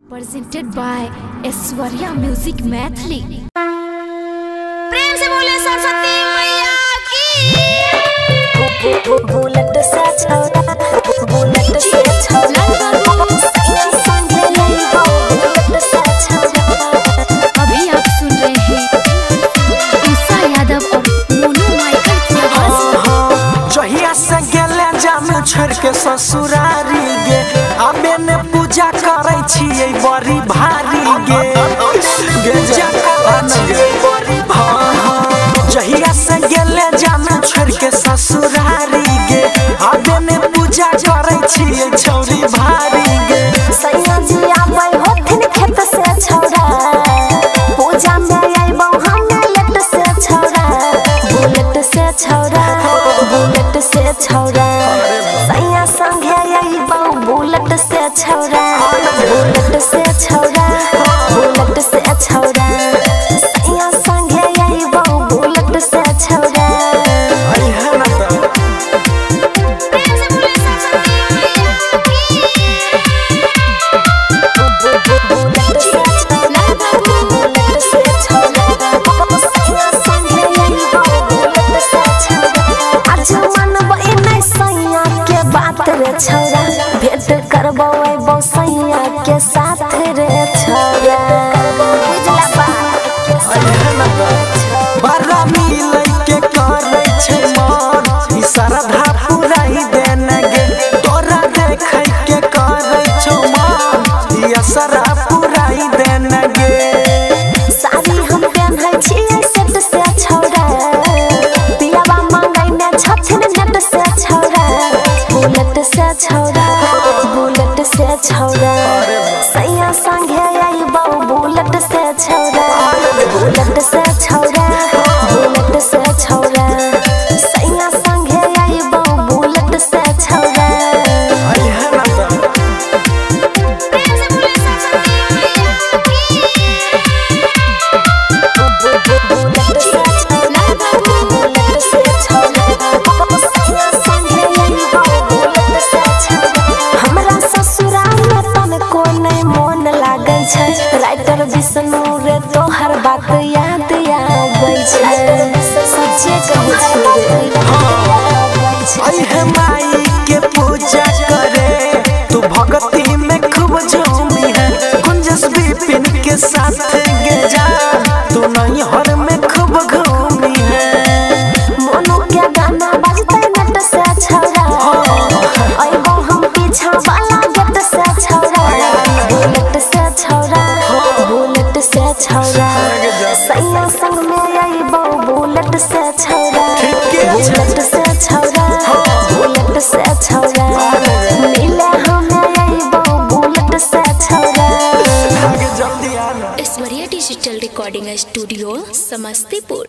Presented by Aishwarya Music Maithili। प्रेम से बोले सरस्वती मैया की। बुलेट से छौड़ा बुलेट से छौड़ा अभी आप सुन रहे हैं उषा यादव और मोनू माइकल की आवाज। जहिया से गेले जाम छोड़ के ससुरारी गे आबे ने पूजा करे छियै बड़ी भारी गे पूजा करे छियै बड़ी भारी। जहिया से गेले जाम छोड़ के ससुरारी गे आबे ने पूजा करे छियै छौरी भारी गे। सैया जी आबै होथिन खेत से छौड़ा पूजा में आइबौ हम बुलेट से छौड़ा बुलेट से छौड़ा बुलेट से छौड़ा सैया संगे आइबौ बुलेट से छौड़ा बुलेट से छौड़ा बुलेट से छौड़ा सैया संगे आइबौ बुलेट से छौड़ा। आई है ना तो प्रेम से बोले सरस्वती मैया की। बुलेट से छौड़ा बुलेट से छौड़ा सैया संगे आइबौ बुलेट से छौड़ा। आज मनबै नै सैया के बात रे छौड़ा भेंट करबौ आइबौ सैया के साथ रे छौड़ा बुझला बात के साथ बड़ा मिलै के करे छै मन ई श्रद्धा पुराई देने गे तोरा देखै के करे छौ मन ई असरा पुराई देने गे। साड़ी हम पहनै छियै सेट से छौड़ा पियावा मांगै ने छथिन नेट से छौड़ा बुलेट से छौड़ा बुलेट से छौड़ा सैया संगे आइबौ बुलेट से छौड़ा बुलेट से छौड़ा बुलेट से छौड़ा सैया संगे आइबौ बुलेट से छौड़ा। आई है ना तो प्रेम से बोले सरस्वती मैया की। बुलेट से छौड़ा बुलेट से छौड़ा सैया संगे आइबौ बुलेट से छौड़ा। हमरा ससुराल में तनको नै मोन लागै छै राइटर विष्णु रे तोहर बात याद आबै छै सच्चे कहै छी रे आई है माई के पूजा करे तू भक्ति में खूब झूमी है गुंजस विपिन के साथ गे जा तू नहीं हर में खूब घूमी है। मोनू के गाना बजतै नेट से छौड़ा आइबौ हम पीछा वाला गेट से छौड़ा बुलेट से छौड़ा बुलेट से छौड़ा सैया संग में आइबौ बुलेट से छौड़ा बुलेट से छौड़ा बुलेट से छौड़ा मिले हमें आइबौ बुलेट से छौड़ा। जल्दी आना। Aishwarya digital recording studio Samastipur.